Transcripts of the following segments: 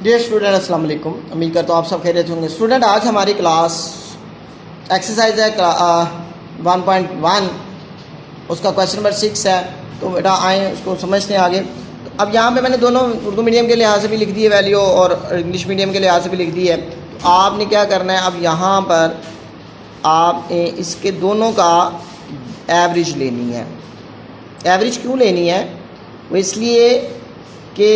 Dear student अस्सलाम वालेकुम। उम्मीद करता हूँ आप सब खैरियत होंगे। स्टूडेंट आज हमारी क्लास एक्सरसाइज है 1.1, उसका क्वेश्चन नंबर 6 है। तो बेटा आए उसको समझते हैं आगे। तो अब यहाँ पे मैंने दोनों उर्दू मीडियम के लिहाज से भी लिख दी है वैल्यू और इंग्लिश मीडियम के लिहाज से भी लिख दी है। तो आपने क्या करना है, अब यहाँ पर आप इसके दोनों का एवरेज लेनी है। एवरेज क्यों लेनी है? वो इसलिए कि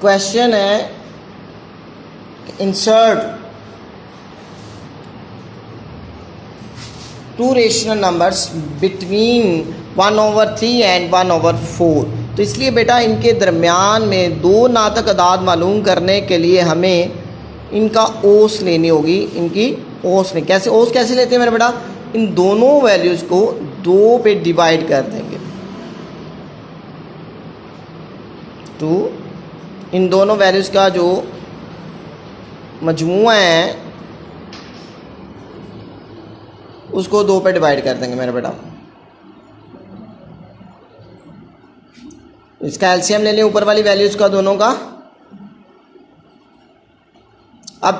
क्वेश्चन है insert two rational numbers between 1/3 and 1/4। तो इसलिए बेटा इनके दरमियान में दो नातक अदाद मालूम करने के लिए हमें इनका औस लेनी होगी। इनकी औस में कैसे, औस कैसे लेते हैं मेरे बेटा? इन दोनों वैल्यूज़ को 2 पे डिवाइड कर देंगे। तो इन दोनों वैल्यूज़ का जो मजमूआ है उसको 2 पे डिवाइड कर देंगे मेरा बेटा। इसका एलसीएम ले लें ऊपर वाली वैल्यूज़ का दोनों का। अब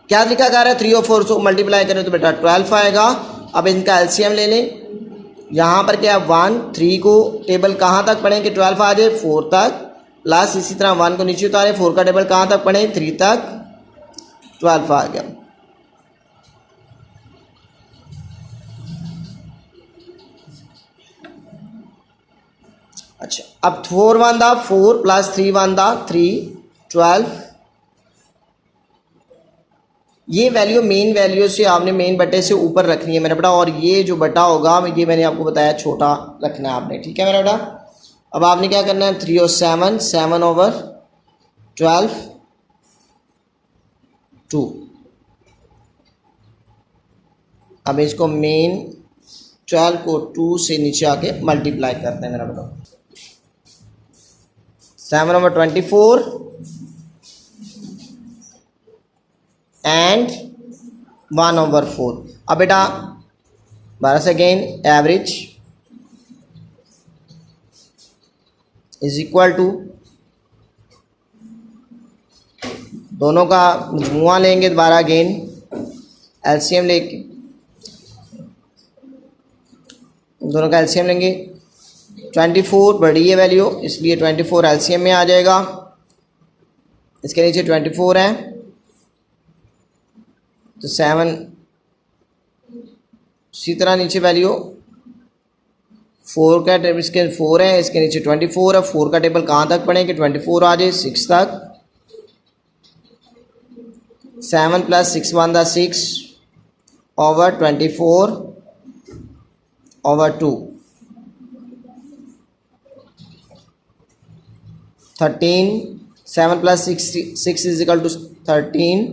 क्या लिखा जा रहा है? 3 और 4 को मल्टीप्लाई करें तो बेटा 12 आएगा। अब इनका एलसीएम ले लें। यहाँ पर क्या 1 3 को टेबल कहाँ तक पढ़ें कि 12 आ जाए? 4 तक। प्लस इसी तरह 1 को नीचे उतारें, 4 का टेबल कहाँ तक पढ़ें? 3 तक। 12 आ गया। अच्छा, अब 4 1 दा 4 प्लस 3 1 दा 3 12। ये वैल्यू मेन वैल्यू से आपने मेन बटे से ऊपर रखनी है मेरा बेटा, और ये जो बटा होगा ये मैंने आपको बताया छोटा रखना है आपने, ठीक है मेरा बेटा। अब आपने क्या करना है? 3 और 7 7/12 2। अब इसको मेन 12 को 2 से नीचे आके मल्टीप्लाई करते हैं मेरा बेटा। 7/24 एंड 1/4। अब बेटा 12 से again average is equal to दोनों का मजमुआ लेंगे दोबारा अगेन एलसीएम लेके, दोनों का एलसीएम लेंगे। 24 बड़ी है वैल्यू इसलिए 24 एलसीएम में आ जाएगा। इसके नीचे 24 है तो 7 इसी तरह नीचे वैल्यू 4 का टेबल, इसके 4 है, इसके नीचे 24 है। 4 का टेबल कहाँ तक पढ़ें कि 24 आ जाए? 6 तक। 7 प्लस 6 1 दा 6/24/2 13। 7 plus 6 is equal to 13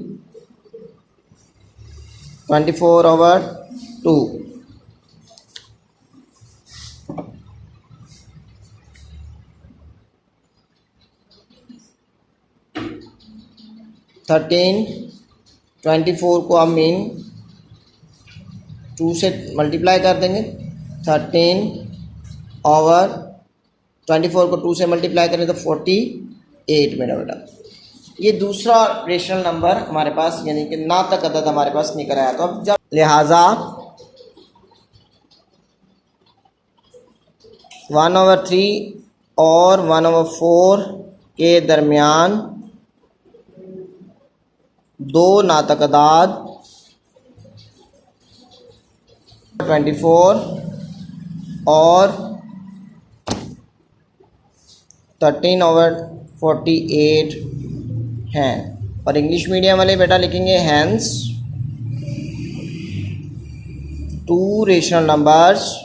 24/2। Thirteen 24 को हम मीन 2 से मल्टीप्लाई कर देंगे। 13/24 को 2 से मल्टीप्लाई करें तो 48 मेरा बेटा। ये दूसरा रेशनल नंबर हमारे पास यानी कि नातक अदद हमारे पास निकल आया। तो अब जब लिहाजा 1/3 और 1/4 के दरमियान दो नातक अदाद 24 और 13/48 हैं। और इंग्लिश मीडियम वाले बेटा लिखेंगे hence two rational numbers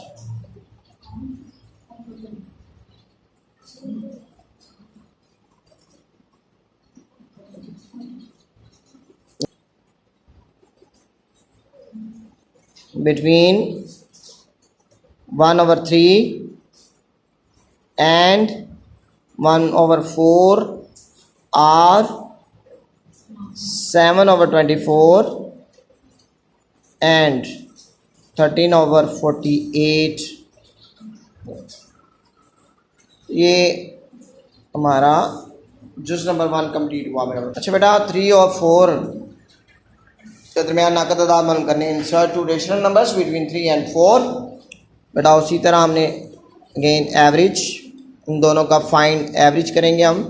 between 1/3 and 1/4 are 7/24 and 13/48। ये हमारा जुज नंबर 1 कंप्लीट हुआ मेरा। अच्छा बेटा 3 और 4 के दरमियान नाक़द तादाद मालूम करने, insert two rational numbers between 3 and 4। बेटा उसी तरह हमने अगेन एवरेज, इन दोनों का फाइंड एवरेज करेंगे हम।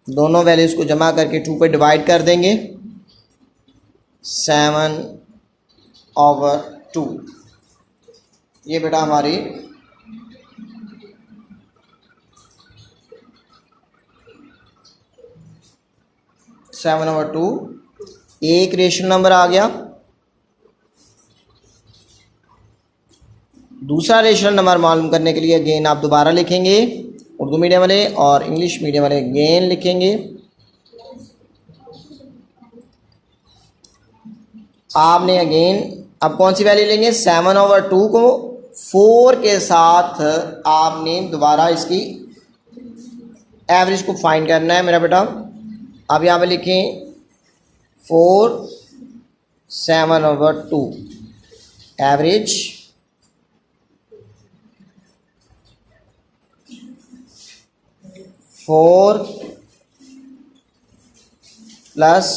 दोनों वैल्यूज़ को जमा करके 2 पे डिवाइड कर देंगे, 7/2। ये बेटा हमारी सेवन ओवर टू एक रेशनल नंबर आ गया। दूसरा रेशनल नंबर मालूम करने के लिए अगेन आप दोबारा लिखेंगे, उर्दू मीडियम वाले और इंग्लिश मीडियम वाले अगेन लिखेंगे। आपने अगेन अब कौन सी वैल्यू लेंगे, 7/2 को 4 के साथ आपने दोबारा इसकी एवरेज को फाइंड करना है मेरा बेटा। आप यहाँ पे लिखें 4 7/2 एवरेज 4 प्लस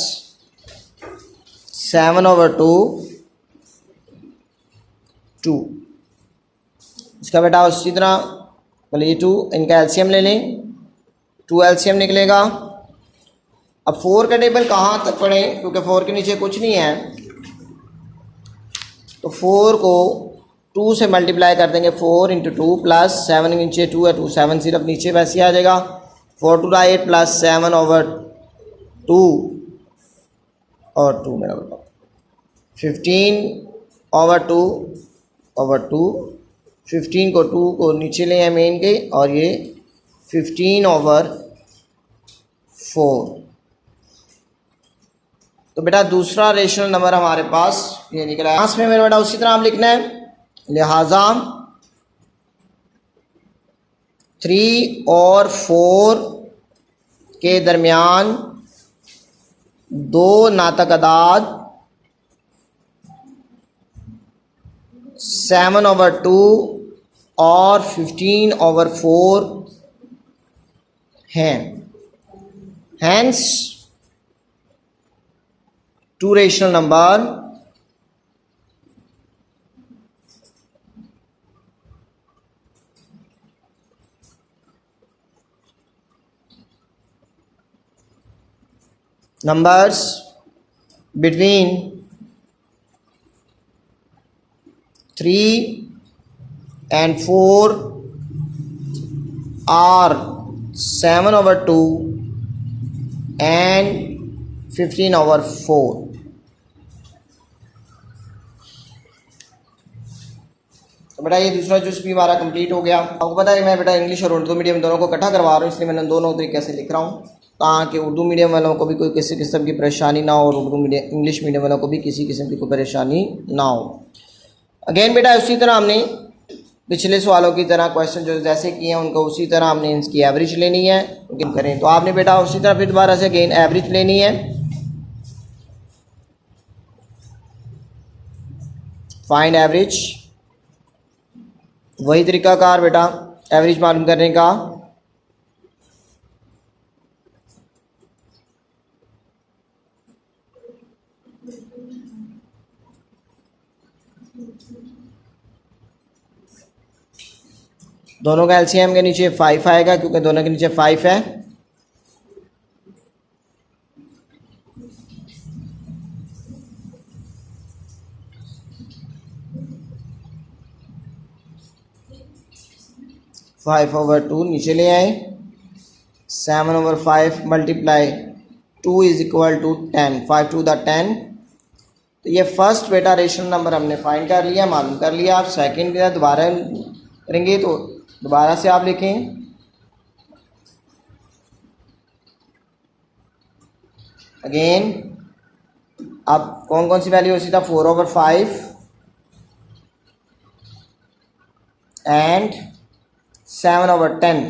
7/2 2। इसका बेटा उसी तरह बोलिए 2, इनका एलसीएम ले लें, 2 एलसीएम निकलेगा। अब 4 का टेबल कहाँ तक पढ़ें, क्योंकि 4 के नीचे कुछ नहीं है, तो 4 को 2 से मल्टीप्लाई कर देंगे, 4 × 2 प्लस 7 के नीचे 2 है, 2 7 सिर्फ नीचे वैसे आ जाएगा, 4 2 8 प्लस 7/2 और 2 मेरा बेटा 15/2 15 को 2 को नीचे ले आए मेन के, और ये 15/4। तो बेटा दूसरा रेशनल नंबर हमारे पास ये निकला है। में मेरा बेटा उसी तरह हम लिखना है, लिहाजा 3 और 4 के दरमियान दो नातकदाद 7/2 और 15/4 हैं। Hence two rational number numbers between 3 and 4 are 7/2 and 15/4। तो बेटा ये दूसरा जूस भी हमारा कंप्लीट हो गया। आपको पता है मैं बेटा इंग्लिश और उर्दू मीडियम दोनों को इकट्ठा करवा रहा हूँ, इसलिए मैंने दोनों तरीके से लिख रहा हूँ ताकि उर्दू मीडियम वालों को भी कोई किसी किस्म की परेशानी ना हो और उर्दू मीडियम इंग्लिश मीडियम वालों को भी किसी किस्म की कोई परेशानी ना हो। अगेन बेटा उसी तरह हमने पिछले सवालों की तरह क्वेश्चन जो जैसे किए हैं उनको उसी तरह हमने इसकी एवरेज लेनी है करें। तो आपने बेटा उसी तरह फिर दोबारा से अगेन एवरेज लेनी है, फाइंड एवरेज, वही तरीकाकार बेटा एवरेज मालूम करने का। दोनों का एलसीएम के नीचे 5 आएगा क्योंकि दोनों के नीचे 5 है। फाइव ओवर टू नीचे ले आए, 7/5 मल्टीप्लाई 2 इज इक्वल टू 10, 5 2 द 10। तो ये फर्स्ट बेटा रेशनल नंबर हमने फाइंड कर लिया, मालूम कर लिया। आप सेकंड का दोबारा करेंगे तो दोबारा से आप लिखें अगेन। अब कौन कौन सी वैल्यू हो सीधा 4/5 एंड 7/10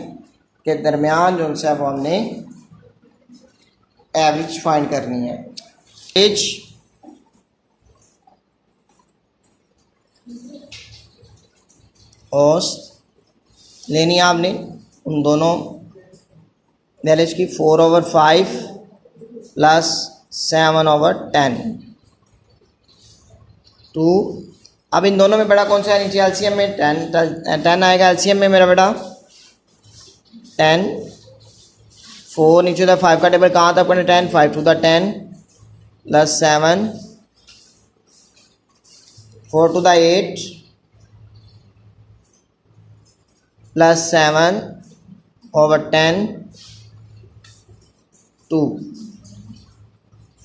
के दरमियान जो उनसे अब हमने एवरेज फाइंड करनी है। एज औसत लेनी है आपने उन दोनों वैल्यूज की 4/5 प्लस 7/10 टू। अब इन दोनों में बड़ा कौन सा है नीचे एलसीएम में 10 आएगा एलसीएम में मेरा बेटा 10। 4 नीचे था 5 का टेबल कहाँ तक पढ़े 10 5 to the 10 plus 7 4 to the 8 plus 7/10 2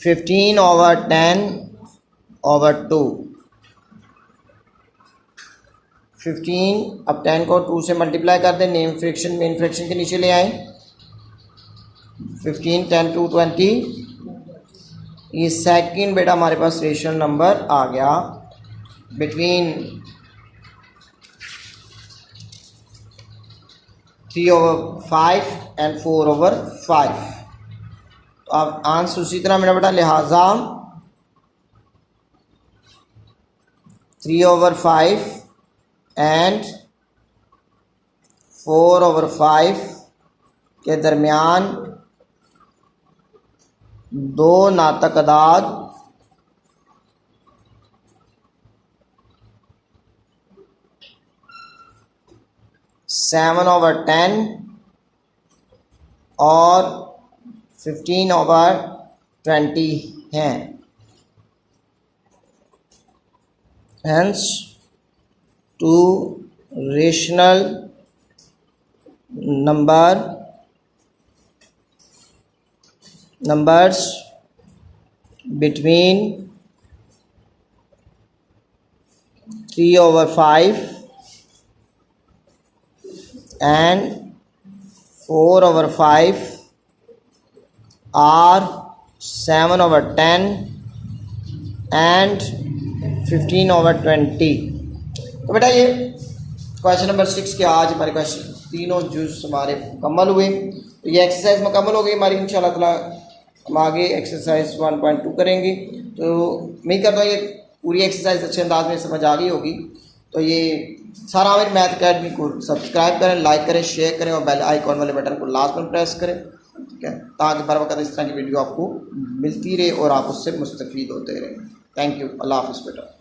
15/10/2 15। अब 10 को 2 से मल्टीप्लाई कर दें नेम फ्रैक्शन मेन फ्रैक्शन के नीचे ले आए 15 10 2 20। ये सेकंड बेटा हमारे पास रेशनल नंबर आ गया बिटवीन 3/5 एंड 4/5। तो अब आंसर उसी तरह मेरा बेटा लिहाजा 3/5 एंड 4/5 के दरमियान दो नातक अदाद (7/10) और 15/20 हैं। Hence, two rational numbers between 3/5 and 4/5 are 7/10 and 15/20। तो बेटा ये क्वेश्चन नंबर 6 के आज हमारे क्वेश्चन तीनों जुज हमारे मुकम्मल हुए। तो ये एक्सरसाइज मुकम्मल हो गई हमारी इंशाल्लाह ताला। हम आगे एक्सरसाइज 1.2 करेंगे। तो मैं करता हूँ ये पूरी एक्सरसाइज अच्छे अंदाज में समझ आ गई होगी। तो ये सारा आमिर मैथ अकेडमी को सब्सक्राइब करें, लाइक करें, शेयर करें और बेल आइकॉन वाले बटन को लास्ट में प्रेस करें, ठीक है, ताकि बर वक्त इस तरह की वीडियो आपको मिलती रहे और आप उससे मुस्तफ़ीद होते रहें। Thank you. अल्लाह हाफ़िज़ बेटा।